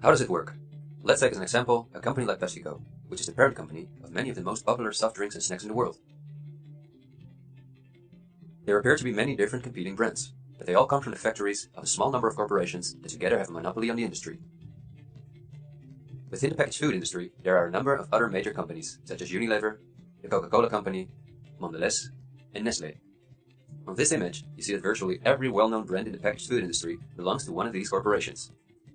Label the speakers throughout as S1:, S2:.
S1: How does it work? Let's take as an example a company like PepsiCo, which is the parent company of many of the most popular soft drinks and snacks in the world. There appear to be many different competing brands, but they all come from the factories of a small number of corporations that together have a monopoly on the industry. Within the packaged food industry, there are a number of other major companies, such as Unilever, the Coca-Cola Company, Mondelez, and Nestlé. On this image, you see that virtually every well-known brand in the packaged food industry belongs to one of these corporations.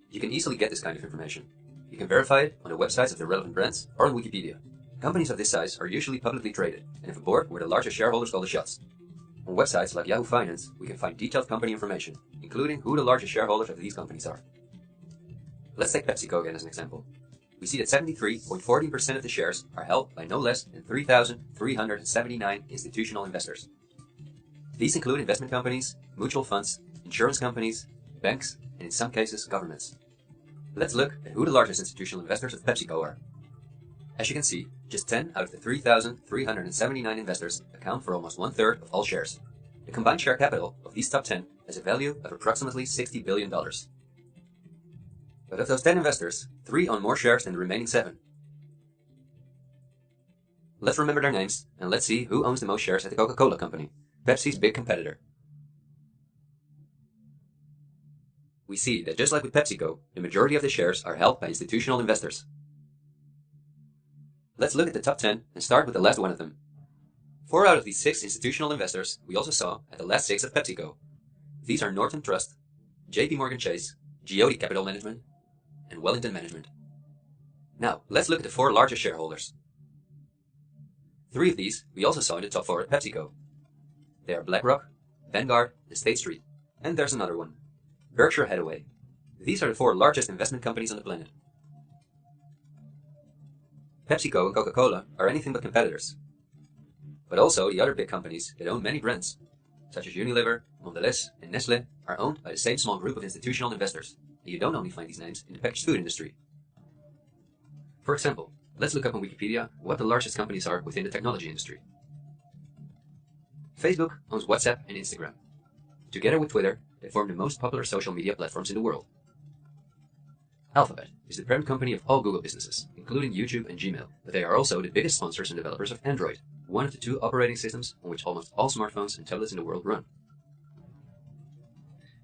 S1: You can easily get this kind of information. You can verify it on the websites of the relevant brands or on Wikipedia. Companies of this size are usually publicly traded and have a board where the largest shareholders call the shots. On websites like Yahoo Finance, we can find detailed company information, including who the largest shareholders of these companies are. Let's take PepsiCo again as an example. We see that 73.14% of the shares are held by no less than 3,379 institutional investors. These include investment companies, mutual funds, insurance companies, banks, and in some cases, governments. Let's look at who the largest institutional investors of PepsiCo are. As you can see, just 10 out of the 3,379 investors account for almost one-third of all shares. The combined share capital of these top 10 has a value of approximately $60 billion. But of those 10 investors, 3 own more shares than the remaining 7. Let's remember their names, and let's see who owns the most shares at the Coca-Cola Company, Pepsi's big competitor. We see that just like with PepsiCo, the majority of the shares are held by institutional investors. Let's look at the top 10 and start with the last one of them. 4 out of these 6 institutional investors we also saw at the last 6 of PepsiCo. These are Northern Trust, JP Morgan Chase, Geode Capital Management, and Wellington Management. Now, let's look at the 4 largest shareholders. 3 of these we also saw in the top 4 at PepsiCo. They are BlackRock, Vanguard, and State Street. And there's another one, Berkshire Hathaway. These are the 4 largest investment companies on the planet. PepsiCo and Coca-Cola are anything but competitors. But also the other big companies that own many brands, such as Unilever, Mondelez, and Nestlé, are owned by the same small group of institutional investors, and you don't only find these names in the packaged food industry. For example, let's look up on Wikipedia what the largest companies are within the technology industry. Facebook owns WhatsApp and Instagram. Together with Twitter, they form the most popular social media platforms in the world. Alphabet is the parent company of all Google businesses, including YouTube and Gmail, but they are also the biggest sponsors and developers of Android, one of the 2 operating systems on which almost all smartphones and tablets in the world run.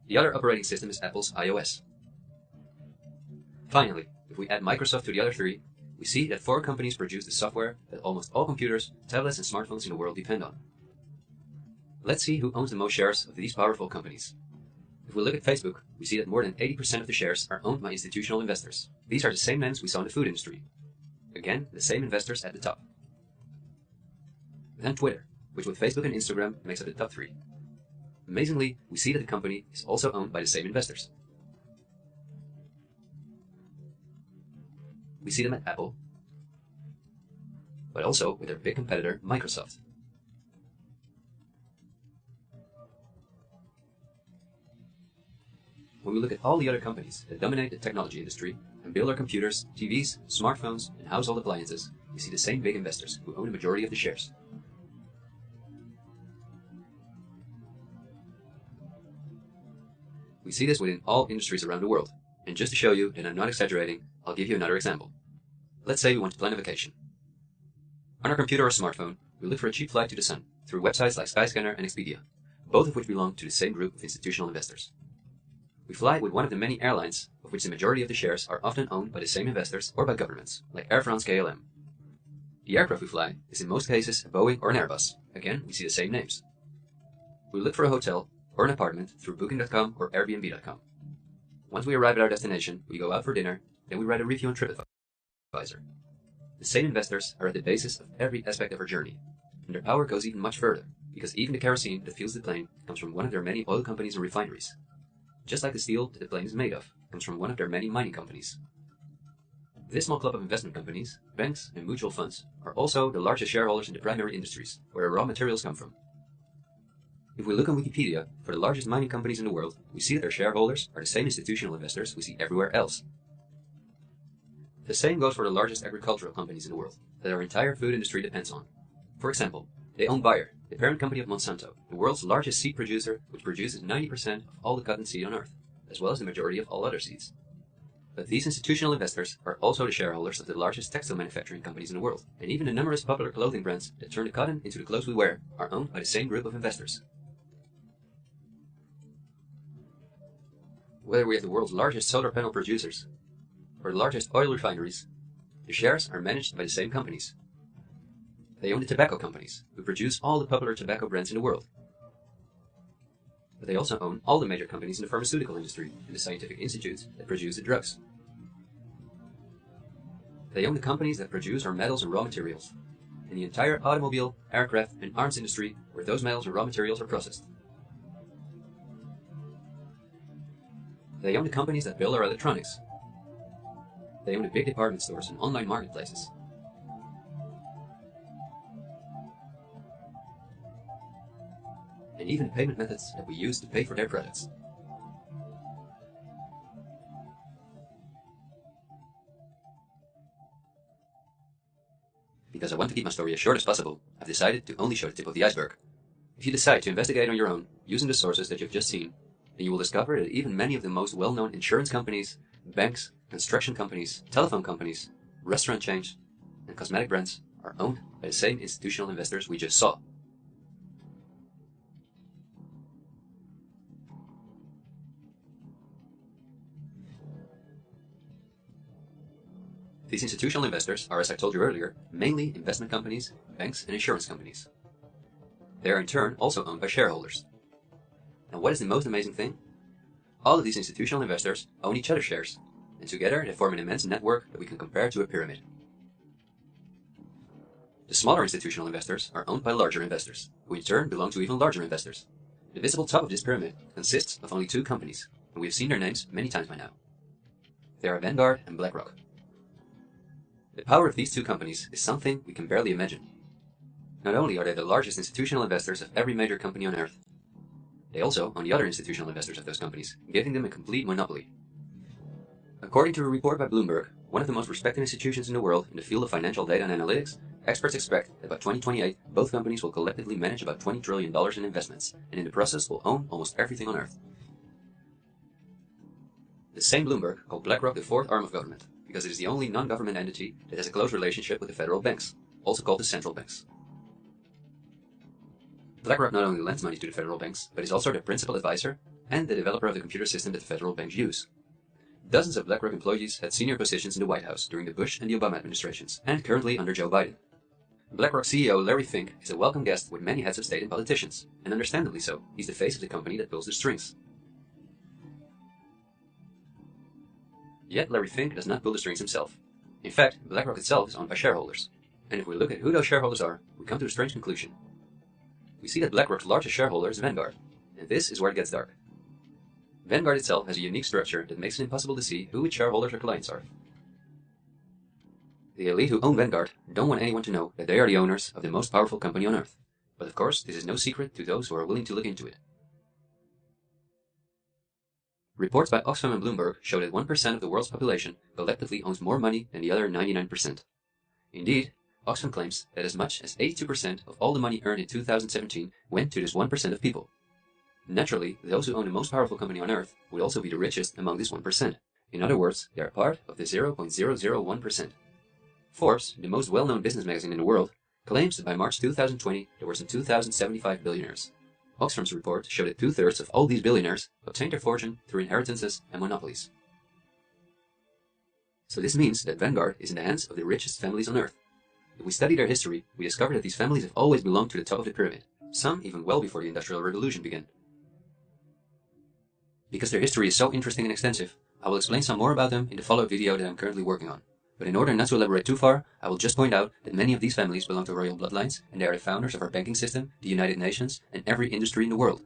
S1: The other operating system is Apple's iOS. Finally, if we add Microsoft to the other 3, we see that 4 companies produce the software that almost all computers, tablets, and smartphones in the world depend on. Let's see who owns the most shares of these powerful companies. If we look at Facebook, we see that more than 80% of the shares are owned by institutional investors. These are the same names we saw in the food industry. Again, the same investors at the top. Then Twitter, which with Facebook and Instagram makes up the top 3. Amazingly, we see that the company is also owned by the same investors. We see them at Apple, but also with their big competitor, Microsoft. When we look at all the other companies that dominate the technology industry and build our computers, TVs, smartphones, and household appliances, we see the same big investors who own the majority of the shares. We see this within all industries around the world, and just to show you that I'm not exaggerating, I'll give you another example. Let's say we want to plan a vacation. On our computer or smartphone, we look for a cheap flight to the sun through websites like Skyscanner and Expedia, both of which belong to the same group of institutional investors. We fly with one of the many airlines, of which the majority of the shares are often owned by the same investors or by governments, like Air France-KLM. The aircraft we fly is in most cases a Boeing or an Airbus. Again, we see the same names. We look for a hotel or an apartment through Booking.com or Airbnb.com. Once we arrive at our destination, we go out for dinner, then we write a review on TripAdvisor. The same investors are at the basis of every aspect of our journey, and their power goes even much further, because even the kerosene that fuels the plane comes from one of their many oil companies and refineries. Just like the steel that the plane is made of comes from one of their many mining companies. This small club of investment companies, banks, and mutual funds are also the largest shareholders in the primary industries, where the raw materials come from. If we look on Wikipedia for the largest mining companies in the world, we see that their shareholders are the same institutional investors we see everywhere else. The same goes for the largest agricultural companies in the world, that our entire food industry depends on. For example, they own Bayer, the parent company of Monsanto, the world's largest seed producer, which produces 90% of all the cotton seed on Earth, as well as the majority of all other seeds. But these institutional investors are also the shareholders of the largest textile manufacturing companies in the world, and even the numerous popular clothing brands that turn the cotton into the clothes we wear are owned by the same group of investors. Whether we have the world's largest solar panel producers or the largest oil refineries, the shares are managed by the same companies. They own the tobacco companies, who produce all the popular tobacco brands in the world. But they also own all the major companies in the pharmaceutical industry and the scientific institutes that produce the drugs. They own the companies that produce our metals and raw materials, and the entire automobile, aircraft, and arms industry where those metals and raw materials are processed. They own the companies that build our electronics. They own the big department stores and online marketplaces. And even the payment methods that we use to pay for their products. Because I want to keep my story as short as possible, I've decided to only show the tip of the iceberg. If you decide to investigate on your own, using the sources that you've just seen, then you will discover that even many of the most well-known insurance companies, banks, construction companies, telephone companies, restaurant chains, and cosmetic brands are owned by the same institutional investors we just saw. These institutional investors are, as I told you earlier, mainly investment companies, banks, and insurance companies. They are in turn also owned by shareholders. And what is the most amazing thing? All of these institutional investors own each other's shares, and together they form an immense network that we can compare to a pyramid. The smaller institutional investors are owned by larger investors, who in turn belong to even larger investors. The visible top of this pyramid consists of only two companies, and we have seen their names many times by now. They are Vanguard and BlackRock. The power of these two companies is something we can barely imagine. Not only are they the largest institutional investors of every major company on Earth, they also own the other institutional investors of those companies, giving them a complete monopoly. According to a report by Bloomberg, one of the most respected institutions in the world in the field of financial data and analytics, experts expect that by 2028, both companies will collectively manage about $20 trillion in investments, and in the process will own almost everything on Earth. The same Bloomberg called BlackRock the fourth arm of government, because it is the only non-government entity that has a close relationship with the federal banks, also called the central banks. BlackRock not only lends money to the federal banks, but is also their principal advisor and the developer of the computer system that the federal banks use. Dozens of BlackRock employees had senior positions in the White House during the Bush and the Obama administrations, and currently under Joe Biden. BlackRock CEO Larry Fink is a welcome guest with many heads of state and politicians, and understandably so. He's the face of the company that pulls the strings. Yet Larry Fink does not pull the strings himself. In fact, BlackRock itself is owned by shareholders. And if we look at who those shareholders are, we come to a strange conclusion. We see that BlackRock's largest shareholder is Vanguard, and this is where it gets dark. Vanguard itself has a unique structure that makes it impossible to see who its shareholders or clients are. The elite who own Vanguard don't want anyone to know that they are the owners of the most powerful company on Earth. But of course, this is no secret to those who are willing to look into it. Reports by Oxfam and Bloomberg show that 1% of the world's population collectively owns more money than the other 99%. Indeed, Oxfam claims that as much as 82% of all the money earned in 2017 went to this 1% of people. Naturally, those who own the most powerful company on Earth would also be the richest among this 1%. In other words, they are part of the 0.001%. Forbes, the most well-known business magazine in the world, claims that by March 2020 there were some 2,075 billionaires. Oxfam's report showed that 2/3 of all these billionaires obtained their fortune through inheritances and monopolies. So this means that Vanguard is in the hands of the richest families on Earth. If we study their history, we discover that these families have always belonged to the top of the pyramid, some even well before the Industrial Revolution began. Because their history is so interesting and extensive, I will explain some more about them in the follow-up video that I'm currently working on. But in order not to elaborate too far, I will just point out that many of these families belong to royal bloodlines, and they are the founders of our banking system, the United Nations, and every industry in the world.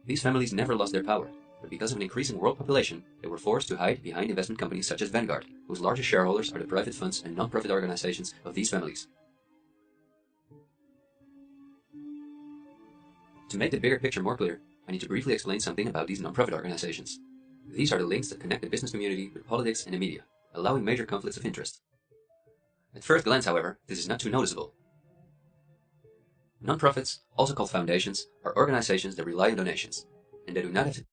S1: These families never lost their power, but because of an increasing world population, they were forced to hide behind investment companies such as Vanguard, whose largest shareholders are the private funds and non-profit organizations of these families. To make the bigger picture more clear, I need to briefly explain something about these non-profit organizations. These are the links that connect the business community with politics and the media, allowing major conflicts of interest. At first glance, however, this is not too noticeable. Nonprofits, also called foundations, are organizations that rely on donations, and they do not have to